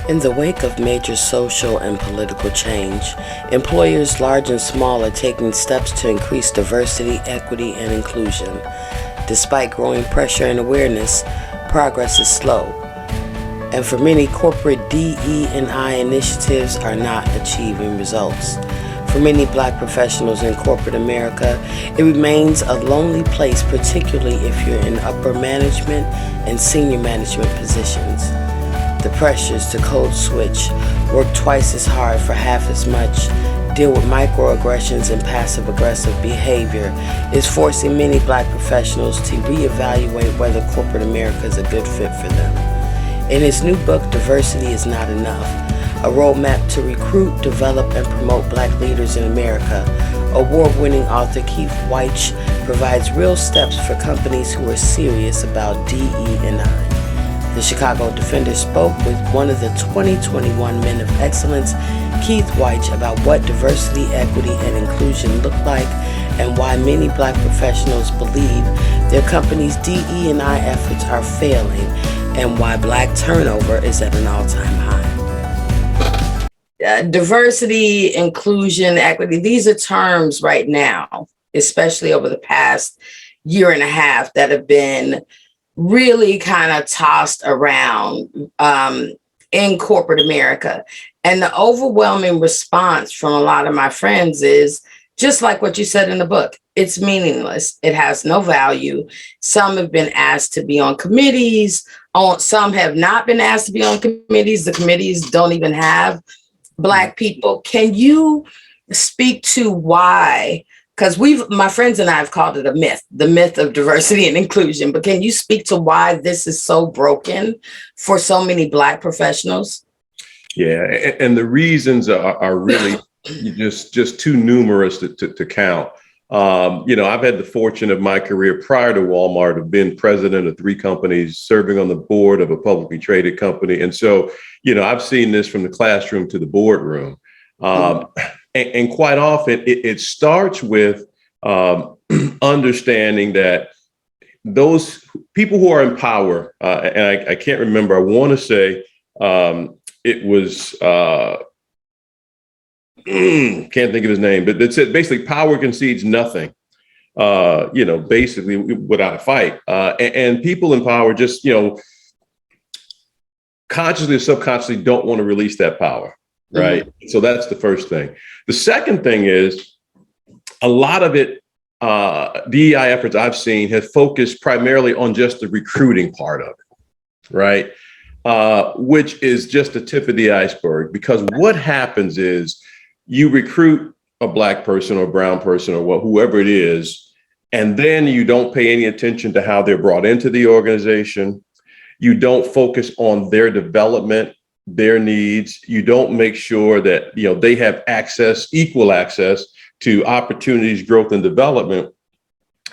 In the wake of major social and political change, employers large and small are taking steps to increase diversity, equity, and inclusion. Despite growing pressure and awareness, progress is slow, and for many, corporate DE&I initiatives are not achieving results. For many Black professionals in corporate America, it remains a lonely place, particularly if you're in upper management and senior management positions. The pressures to code switch, work twice as hard for half as much, deal with microaggressions and passive-aggressive behavior is forcing many Black professionals to reevaluate whether corporate America is a good fit for them. In his new book, Diversity is Not Enough, a roadmap to recruit, develop, and promote Black leaders in America, award-winning author Keith Wyche provides real steps for companies who are serious about DE&I. The Chicago Defender spoke with one of the 2021 Men of Excellence, Keith Wyche, about what diversity, equity, and inclusion look like and why many Black professionals believe their company's DE&I efforts are failing and why Black turnover is at an all-time high. Diversity, inclusion, equity, these are terms right now, especially over the past year and a half, that have been really kind of tossed around in corporate America. And the overwhelming response from a lot of my friends is just like what you said in the book. It's meaningless. It has no value. Some have been asked to be on committees. Some have not been asked to be on committees. The committees don't even have Black people. Can you speak to why? Because my friends and I have called it a myth, the myth of diversity and inclusion. But can you speak to why this is so broken for so many Black professionals? Yeah, and the reasons are really just too numerous to count. I've had the fortune of my career prior to Walmart of being president of 3 companies, serving on the board of a publicly traded company. And so, I've seen this from the classroom to the boardroom. And quite often it starts with understanding that those people who are in power, and I can't remember, I want to say it was, can't think of his name, but it said basically power concedes nothing, basically without a fight. And people in power just, consciously or subconsciously don't want to release that power. Right. Mm-hmm. So that's the first thing. The second thing is a lot of it, DEI efforts I've seen have focused primarily on just the recruiting part of it. Right. Which is just the tip of the iceberg, because what happens is you recruit a Black person or brown person or whoever it is, and then you don't pay any attention to how they're brought into the organization. You don't focus on their development, their needs. You don't make sure that, they have equal access to opportunities, growth, and development.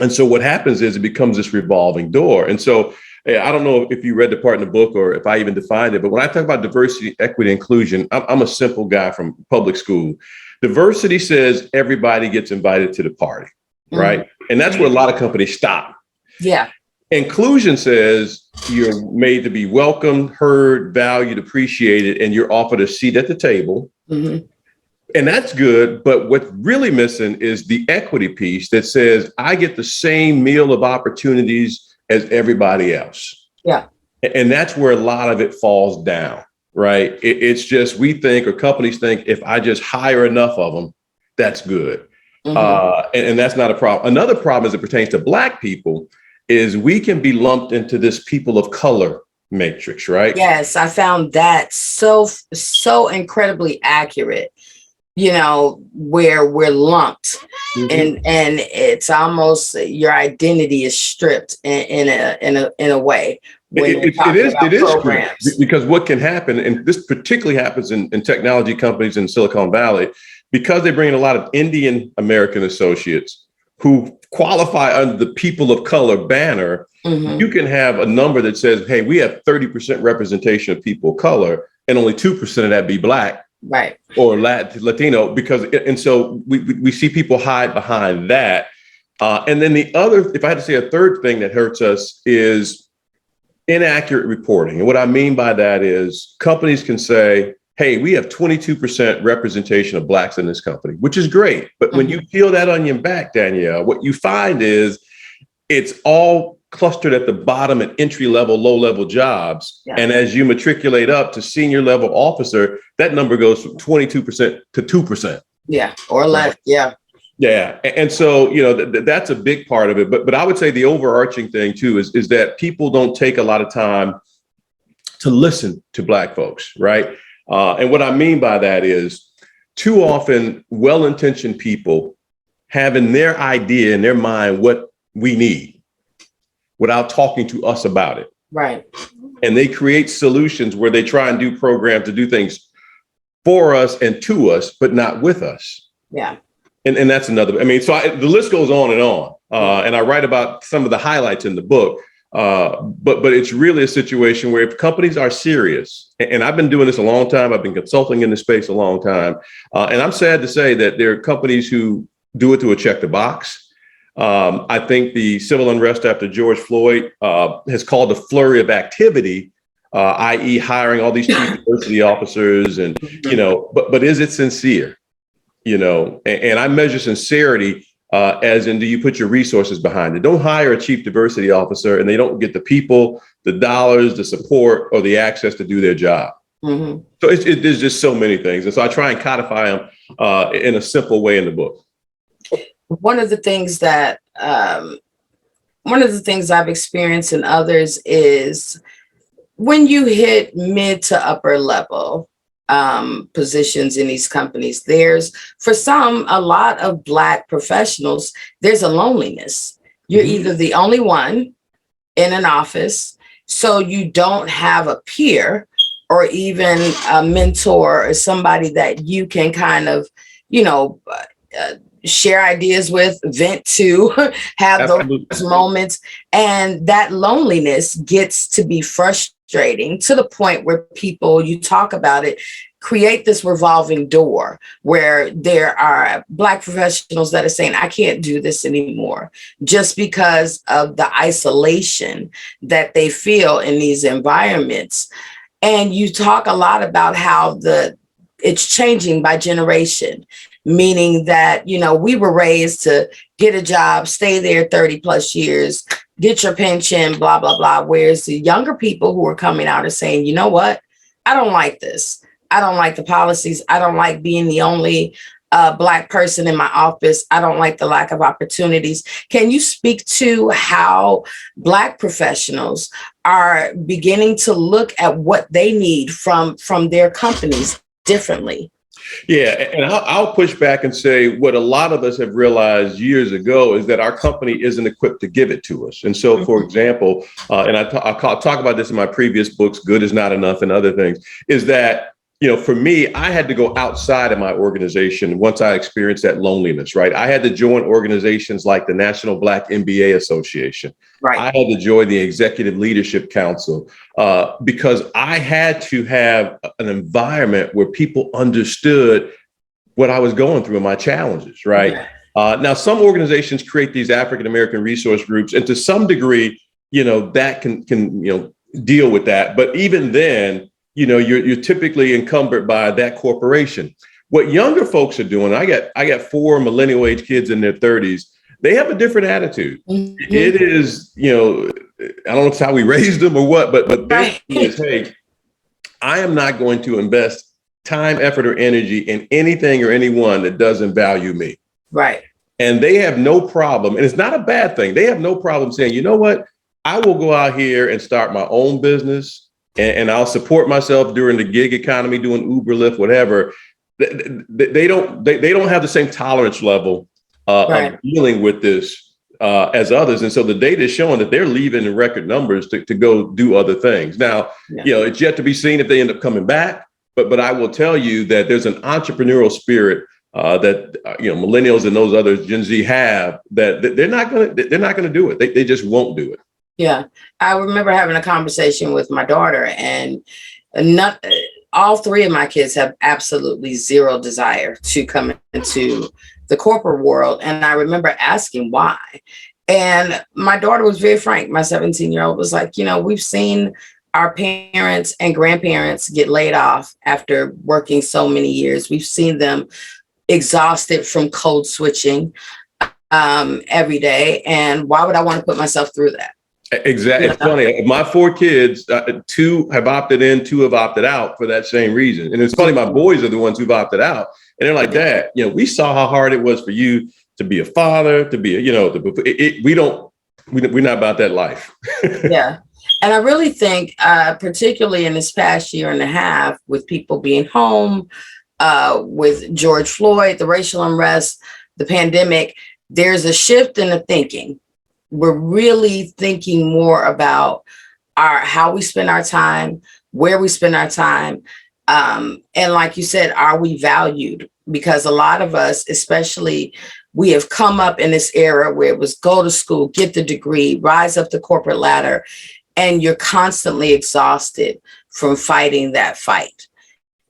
And so what happens is it becomes this revolving door. And so I don't know if you read the part in the book or if I even defined it, but when I talk about diversity, equity, inclusion, I'm a simple guy from public school. Diversity says everybody gets invited to the party, right? And that's where a lot of companies stop. Yeah. Inclusion says you're made to be welcomed, heard, valued, appreciated, and you're offered a seat at the table. Mm-hmm. And that's good. But what's really missing is the equity piece that says I get the same meal of opportunities as everybody else. Yeah. And that's where a lot of it falls down, right? It's just we think, or companies think, if I just hire enough of them, that's good. Mm-hmm. And that's not a problem. Another problem as it pertains to Black people is we can be lumped into this people of color matrix, right? Yes, I found that so incredibly accurate, where we're lumped. Mm-hmm. and it's almost your identity is stripped in a way. It is stripped, because what can happen, and this particularly happens in technology companies in Silicon Valley, because they bring in a lot of Indian American associates who qualify under the people of color banner. Mm-hmm. You can have a number that says, hey, we have 30% representation of people of color, and only 2% of that be Black, right, or Latino, and so we see people hide behind that. And then the other, if I had to say a third thing that hurts us, is inaccurate reporting. And what I mean by that is companies can say, hey, we have 22% representation of Blacks in this company, which is great. But when you peel that onion back, Danielle, what you find is it's all clustered at the bottom at entry level, low level jobs. Yeah. And as you matriculate up to senior level officer, that number goes from 22% to 2%. Yeah, or less. Right? Yeah. Yeah. And so, that's a big part of it. But I would say the overarching thing, too, is that people don't take a lot of time to listen to Black folks. Right. And what I mean by that is too often well-intentioned people have in their idea, in their mind, what we need without talking to us about it. Right. And they create solutions where they try and do programs to do things for us and to us, but not with us. Yeah. And that's another, the list goes on. And I write about some of the highlights in the book. But it's really a situation where if companies are serious, and I've been doing this a long time, I've been consulting in this space a long time. And I'm sad to say that there are companies who do it to check the box. I think the civil unrest after George Floyd has called a flurry of activity, i.e. hiring all these chief diversity officers and, but is it sincere? And I measure sincerity as in, do you put your resources behind it? Don't hire a chief diversity officer and they don't get the people, the dollars, the support, or the access to do their job. Mm-hmm. So there's just so many things. And so I try and codify them in a simple way in the book. One of the things I've experienced in others is when you hit mid to upper level positions in these companies, there's, for some, a lot of Black professionals, there's a loneliness. You're either the only one in an office, so you don't have a peer or even a mentor or somebody that you can kind of, share ideas with, vent to, have Absolutely. Those moments. And that loneliness gets to be frustrating to the point where people, you talk about it, create this revolving door where there are Black professionals that are saying, I can't do this anymore, just because of the isolation that they feel in these environments. And you talk a lot about how it's changing by generation, meaning that, we were raised to get a job, stay there 30 plus years, get your pension, blah, blah, blah. Whereas the younger people who are coming out are saying, you know what? I don't like this. I don't like the policies. I don't like being the only Black person in my office. I don't like the lack of opportunities. Can you speak to how Black professionals are beginning to look at what they need from their companies differently? Yeah, and I'll push back and say what a lot of us have realized years ago is that our company isn't equipped to give it to us. And so, for example, and I'll talk about this in my previous books, Good is Not Enough and other things, is that, for me, I had to go outside of my organization once I experienced that loneliness, right? I had to join organizations like the National Black MBA Association. Right. I had to join the Executive Leadership Council because I had to have an environment where people understood what I was going through and my challenges, right? Yeah. Now, some organizations create these African-American resource groups, and to some degree, that can deal with that. But even then, you're typically encumbered by that corporation. What younger folks are doing, I got 4 millennial age kids in their 30s. They have a different attitude. Mm-hmm. It is, I don't know if it's how we raised them or what, but their is, hey, I am not going to invest time, effort, or energy in anything or anyone that doesn't value me. Right. And they have no problem, and it's not a bad thing. They have no problem saying, you know what, I will go out here and start my own business. And I'll support myself during the gig economy, doing Uber, Lyft, whatever. They don't have the same tolerance level of dealing with this as others. And so the data is showing that they're leaving in record numbers to go do other things. Now, it's yet to be seen if they end up coming back. But I will tell you that there's an entrepreneurial spirit that millennials and those others, Gen Z, have that they're not going to do it. They just won't do it. Yeah, I remember having a conversation with my daughter, and all 3 of my kids have absolutely zero desire to come into the corporate world. And I remember asking why. And my daughter was very frank. My 17-year-old was like, we've seen our parents and grandparents get laid off after working so many years. We've seen them exhausted from code switching every day. And why would I want to put myself through that? Exactly. It's funny. My 4 kids, 2 have opted in, 2 have opted out for that same reason. And it's funny, my boys are the ones who've opted out. And they're like, Dad, we saw how hard it was for you to be a father, to be, we're not about that life. Yeah. And I really think, particularly in this past year and a half, with people being home, with George Floyd, the racial unrest, the pandemic, there's a shift in the thinking. We're really thinking more about how we spend our time, where we spend our time. And like you said, are we valued? Because a lot of us, especially, we have come up in this era where it was go to school, get the degree, rise up the corporate ladder, and you're constantly exhausted from fighting that fight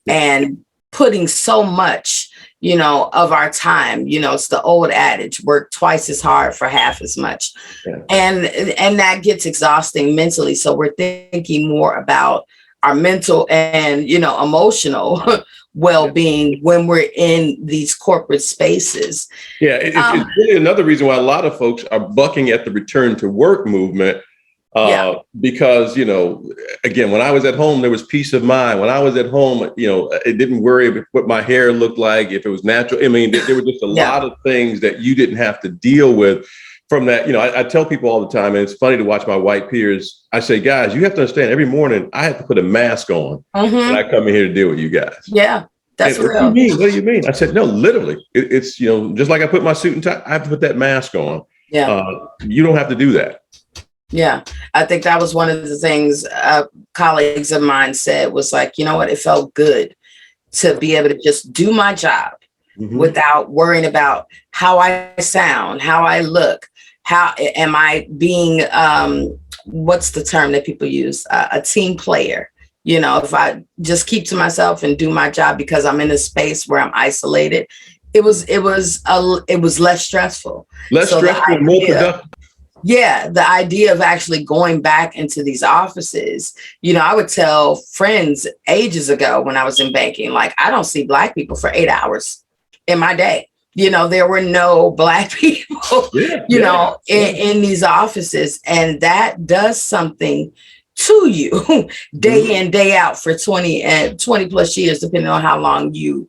and putting so much, of our time. It's the old adage, work twice as hard for half as much. Yeah. And that gets exhausting mentally. So we're thinking more about our mental and, emotional well-being when we're in these corporate spaces. Yeah, it's really another reason why a lot of folks are bucking at the return to work movement. Because, again, when I was at home, there was peace of mind. When I was at home, it didn't worry what my hair looked like, if it was natural. I mean, there were just a lot of things that you didn't have to deal with from that. I tell people all the time, and it's funny to watch my white peers. I say, guys, you have to understand, every morning I have to put a mask on when I come in here to deal with you guys. Yeah, that's real. What do you mean? What do you mean? I said, no, literally. It's, just like I put my suit and tie, I have to put that mask on. Yeah. You don't have to do that. Yeah, I think that was one of the things colleagues of mine said was like, what, it felt good to be able to just do my job without worrying about how I sound, how I look, how am I being, what's the term that people use, a team player. If I just keep to myself and do my job because I'm in a space where I'm isolated, it was less stressful. Less stressful, more productive. Yeah, the idea of actually going back into these offices, I would tell friends ages ago when I was in banking, like, I don't see Black people for 8 hours in my day. There were no Black people, in these offices. And that does something to you day in, day out for 20 plus years, depending on how long you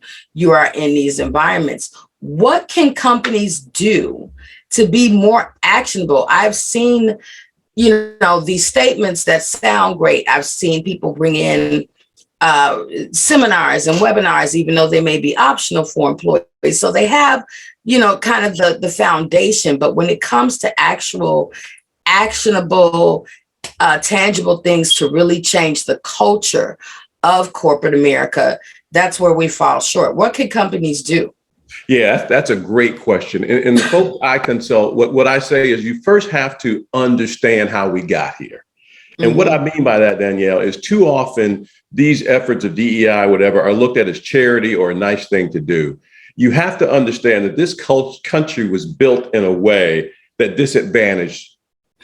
are in these environments. What can companies do to be more actionable? I've seen, these statements that sound great. I've seen people bring in seminars and webinars, even though they may be optional for employees. So they have, kind of the foundation. But when it comes to actual actionable, tangible things to really change the culture of corporate America, that's where we fall short. What can companies do? Yeah, that's a great question. And the folks I consult, what I say is you first have to understand how we got here. And what I mean by that, Danielle, is too often these efforts of DEI, whatever, are looked at as charity or a nice thing to do. You have to understand that this country was built in a way that disadvantaged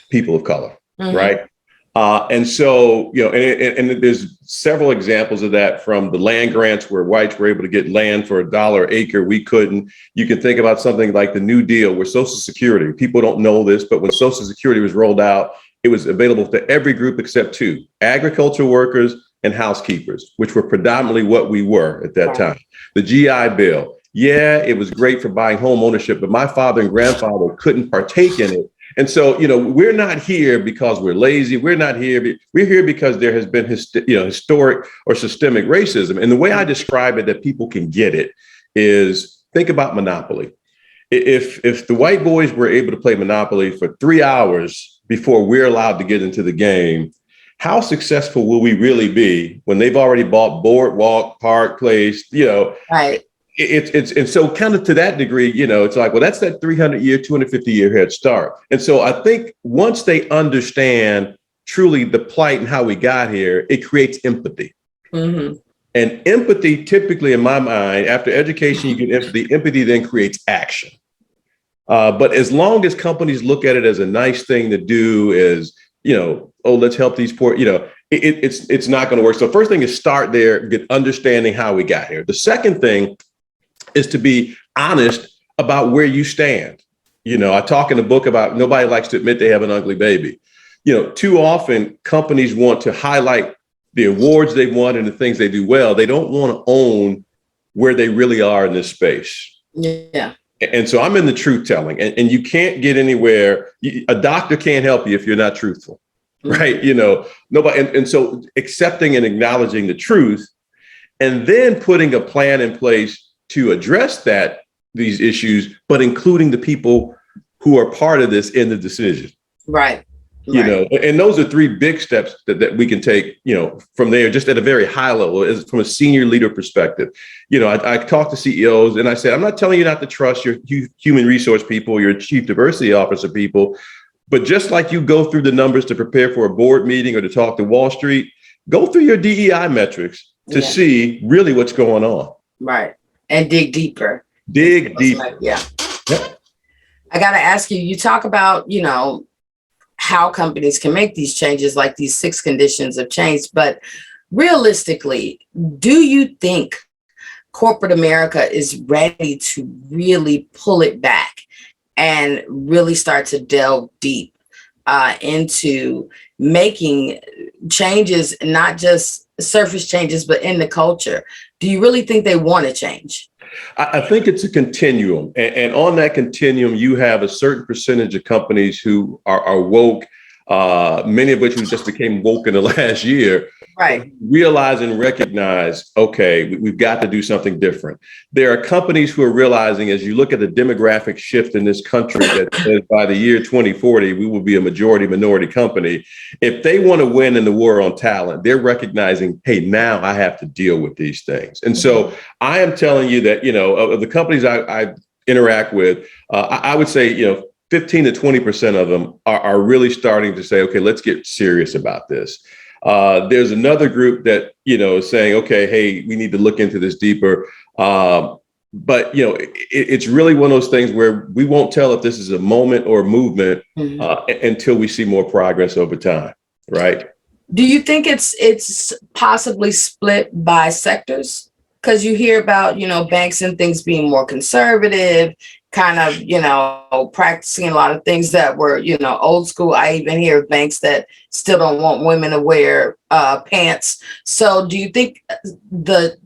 people of color, right? And so, and there's several examples of that, from the land grants where whites were able to get land for $1 an acre. We couldn't. You can think about something like the New Deal, where Social Security, people don't know this, but when Social Security was rolled out, it was available to every group except 2, agricultural workers and housekeepers, which were predominantly what we were at that time. The GI Bill, yeah, it was great for buying home ownership, but my father and grandfather couldn't partake in it. And so, we're not here because we're lazy. We're not here. We're here because there has been, historic or systemic racism. And the way I describe it that people can get it is, think about Monopoly. If the white boys were able to play Monopoly for 3 hours before we're allowed to get into the game, how successful will we really be when they've already bought Boardwalk, Park Place, Right. It's and so kind of to that degree, it's like, well, that's that 300-year, 250-year head start. And so I think once they understand truly the plight and how we got here, it creates empathy. And empathy, typically in my mind, after education, you get empathy. Empathy then creates action. But as long as companies look at it as a nice thing to do, is, oh, let's help these poor, it's not going to work. So first thing is start there, get understanding how we got here. The second thing is to be honest about where you stand. I talk in the book about nobody likes to admit they have an ugly baby. Too often companies want to highlight the awards they won and the things they do well. They don't want to own where they really are in this space. Yeah. And so I'm in the truth telling, and you can't get anywhere. A doctor can't help you if you're not truthful, right? Nobody. And so accepting and acknowledging the truth, and then putting a plan in place to address these issues, but including the people who are part of this in the decision. Right. And those are three big steps that we can take, from there, just at a very high level, from a senior leader perspective. I talk to CEOs and I said, I'm not telling you not to trust your human resource people, your chief diversity officer people, but just like you go through the numbers to prepare for a board meeting or to talk to Wall Street, go through your DEI metrics to see really what's going on. Right. And dig deeper. Dig deeper. Yeah. I got to ask you, you talk about, how companies can make these changes, like these 6 conditions of change. But realistically, do you think corporate America is ready to really pull it back and really start to delve deep into making changes, not just surface changes, but in the culture? Do you really think they want to change? I think it's a continuum. And on that continuum, you have a certain percentage of companies who are woke, many of which who just became woke in the last year. Right. Realize and recognize, okay, we've got to do something different. There are companies who are realizing, as you look at the demographic shift in this country, that says by the year 2040, we will be a majority minority company. If they want to win in the war on talent, they're recognizing, hey, now I have to deal with these things. And so I am telling you that, of the companies I interact with, I would say, 15 to 20% of them are really starting to say, okay, let's get serious about this. There's another group that, is saying, okay, hey, we need to look into this deeper. But, it's really one of those things where we won't tell if this is a moment or a movement until we see more progress over time. Right. Do you think it's possibly split by sectors? Because you hear about, banks and things being more conservative, kind of, practicing a lot of things that were, old school. I even hear of banks that still don't want women to wear pants. So do you think the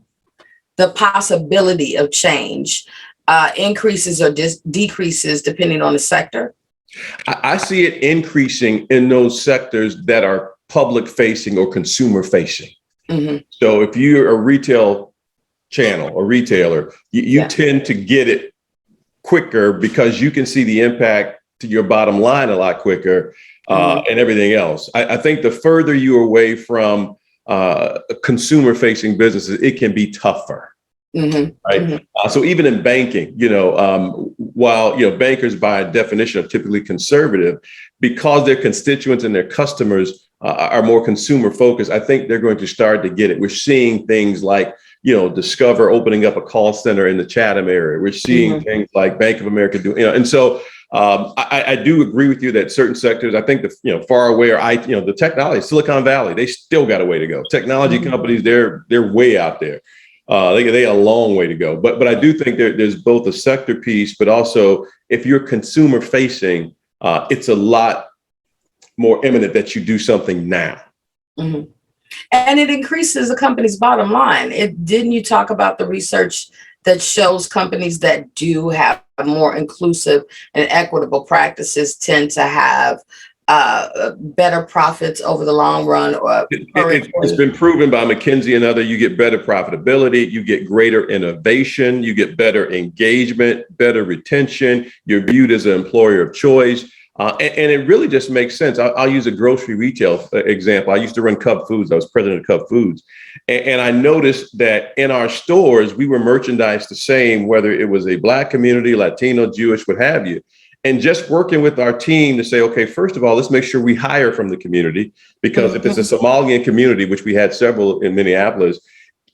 possibility of change increases or decreases depending on the sector? I see it increasing in those sectors that are public facing or consumer facing. Mm-hmm. So if you're a retail channel or retailer, you tend to get it quicker because you can see the impact to your bottom line a lot quicker and everything else. I think the further you're away from consumer facing businesses, it can be tougher. Mm-hmm. Right. Mm-hmm. So even in banking, while, bankers by definition are typically conservative, because their constituents and their customers are more consumer focused, I think they're going to start to get it. We're seeing things like, Discover opening up a call center in the Chatham area. We're seeing things like Bank of America doing, and so I do agree with you that certain sectors, I think far away or the technology, Silicon Valley, they still got a way to go. Technology companies, they're way out there. They got a long way to go. But I do think there's both a sector piece, but also if you're consumer facing, it's a lot more imminent that you do something now. Mm-hmm. And it increases a company's bottom line. Didn't you talk about the research that shows companies that do have more inclusive and equitable practices tend to have better profits over the long run? It's been proven by McKinsey and others. You get better profitability, you get greater innovation, you get better engagement, better retention. You're viewed as an employer of choice. And it really just makes sense. I'll use a grocery retail example. I used to run Cub Foods. I was president of Cub Foods. And I noticed that in our stores, we were merchandised the same, whether it was a Black community, Latino, Jewish, what have you. And just working with our team to say, okay, first of all, let's make sure we hire from the community, because if it's a Somalian community, which we had several in Minneapolis,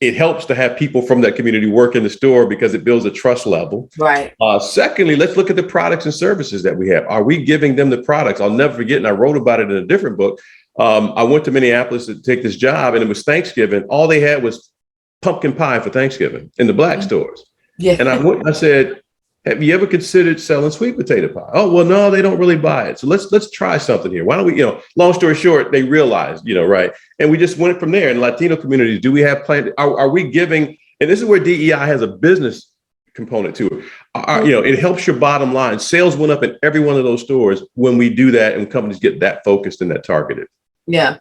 it helps to have people from that community work in the store because it builds a trust level. Right. Secondly, let's look at the products and services that we have. Are we giving them the products? I'll never forget, and I wrote about it in a different book. I went to Minneapolis to take this job, and it was Thanksgiving. All they had was pumpkin pie for Thanksgiving in the black stores. Yeah. And I said, have you ever considered selling sweet potato pie? Oh, well, no, they don't really buy it. So let's try something here. Why don't we, long story short, they realized, right. And we just went from there. In Latino communities, do we have plans? Are we giving, and this is where DEI has a business component to it. It helps your bottom line. Sales went up in every one of those stores when we do that and companies get that focused and that targeted. Yeah.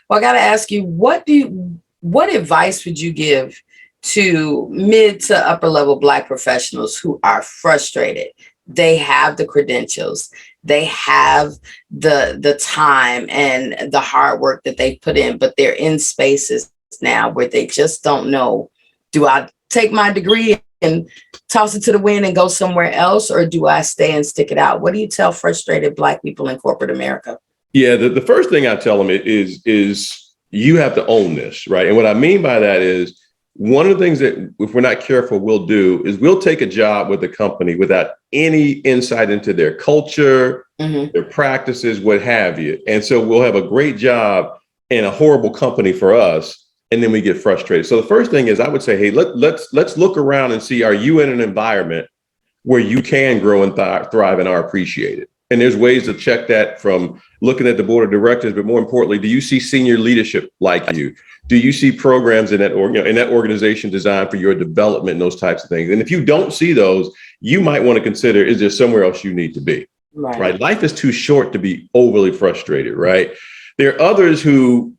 Well, I got to ask you, what advice would you give to mid to upper level Black professionals who are frustrated? They have the credentials, they have the time and the hard work that they put in, but they're in spaces now where they just don't know, do I take my degree and toss it to the wind and go somewhere else, or do I stay and stick it out? What do you tell frustrated Black people in corporate America? Yeah, the first thing I tell them is you have to own this, right? And what I mean by that is, one of the things that if we're not careful, we'll do is we'll take a job with a company without any insight into their culture, their practices, what have you. And so we'll have a great job in a horrible company for us, and then we get frustrated. So the first thing is I would say, hey, let's look around and see, are you in an environment where you can grow and thrive and are appreciated? And there's ways to check that from looking at the board of directors, but more importantly, do you see senior leadership like you? Do you see programs in that organization designed for your development and those types of things? And if you don't see those, you might want to consider, is there somewhere else you need to be? Right? Life is too short to be overly frustrated, right? There are others who,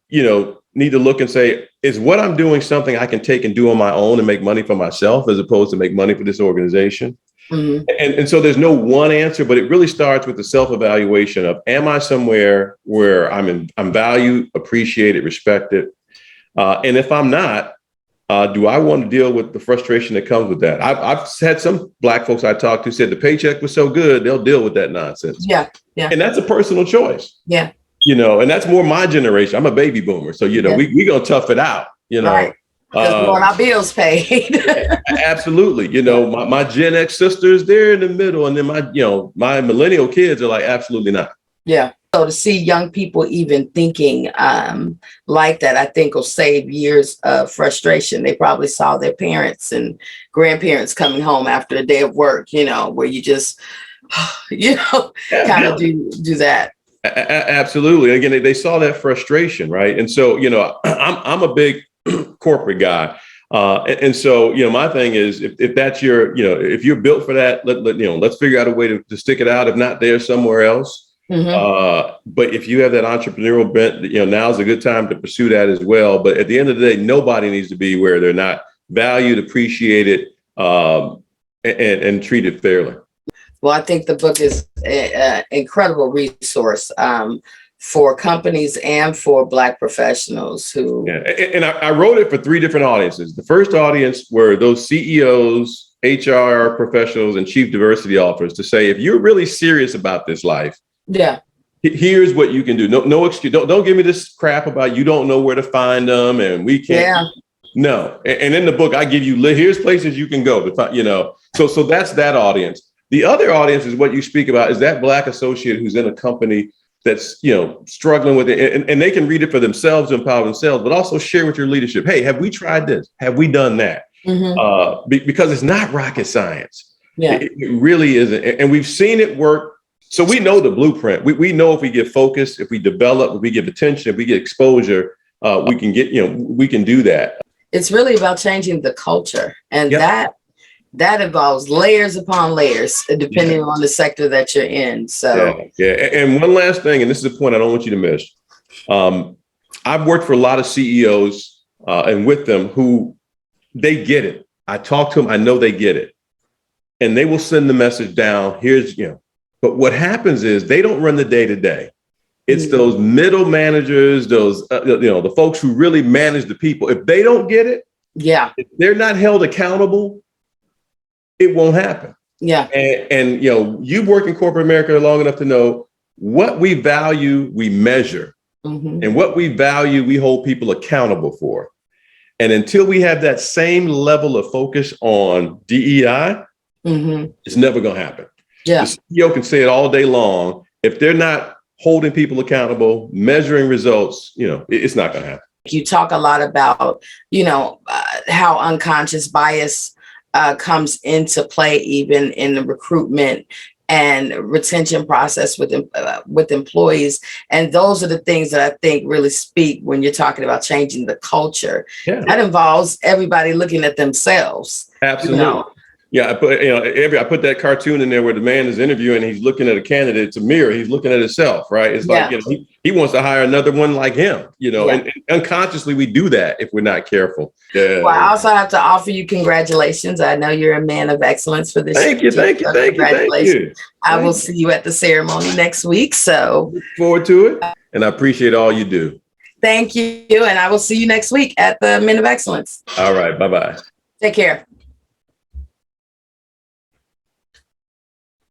need to look and say, is what I'm doing something I can take and do on my own and make money for myself as opposed to make money for this organization? And so there's no one answer, but it really starts with the self-evaluation of, am I somewhere where I'm valued, appreciated, respected? And if I'm not, do I want to deal with the frustration that comes with that? I've had some Black folks I talked to said the paycheck was so good, they'll deal with that nonsense. Yeah. And that's a personal choice. Yeah. And that's more my generation. I'm a baby boomer. So, we going to tough it out, Right. Because we want our bills paid. Absolutely. My Gen X sisters, they're in the middle. And then my millennial kids are like, absolutely not. Yeah. So to see young people even thinking like that, I think will save years of frustration. They probably saw their parents and grandparents coming home after a day of work, where you just, kind of do that. Absolutely. Again, they saw that frustration, right? And so, I'm a big corporate guy. And so, my thing is, if that's your, if you're built for that, let's figure out a way to stick it out. If not there, somewhere else. But if you have that entrepreneurial bent, now's a good time to pursue that as well. But at the end of the day, nobody needs to be where they're not valued, appreciated, and treated fairly. Well, I think the book is an incredible resource for companies and for Black professionals who. Yeah. And I wrote it for 3 different audiences. The first audience were those CEOs, HR professionals, and chief diversity officers to say, if you're really serious about this life, here's what you can do. No excuse. Don't give me this crap about you don't know where to find them and we can't. Yeah. No. And in the book, I give you, here's places you can go to find, so that's that audience. The other audience is what you speak about, is that Black associate who's in a company that's, struggling with it, and they can read it for themselves, empower themselves, but also share with your leadership. Hey, have we tried this? Have we done that? Because it's not rocket science. Yeah. It really isn't. And we've seen it work. So we know the blueprint. We know if we get focused, if we develop, if we give attention, if we get exposure, we can get, we can do that. It's really about changing the culture. And that involves layers upon layers, depending on the sector that you're in. So, And one last thing, and this is a point I don't want you to miss. I've worked for a lot of CEOs and with them who they get it. I talk to them. I know they get it. And they will send the message down. Here's, but what happens is they don't run the day to day. It's those middle managers, those, the folks who really manage the people. If they don't get it, if they're not held accountable, it won't happen. Yeah. And you've worked in corporate America long enough to know what we value, we measure, and what we value, we hold people accountable for. And until we have that same level of focus on DEI, it's never going to happen. Yeah. The CEO can say it all day long. If they're not holding people accountable, measuring results, it's not going to happen. You talk a lot about, how unconscious bias comes into play, even in the recruitment and retention process with employees. And those are the things that I think really speak when you're talking about changing the culture. Yeah. That involves everybody looking at themselves. Absolutely. Yeah, I put that cartoon in there where the man is interviewing, he's looking at a candidate. It's a mirror. He's looking at himself, right? It's like, he wants to hire another one like him, and unconsciously we do that if we're not careful. Yeah. Well, I also have to offer you congratulations. I know you're a man of excellence for this. Thank you. I will see you at the ceremony next week. So look forward to it. And I appreciate all you do. Thank you. And I will see you next week at the Men of Excellence. All right. Bye-bye. Take care.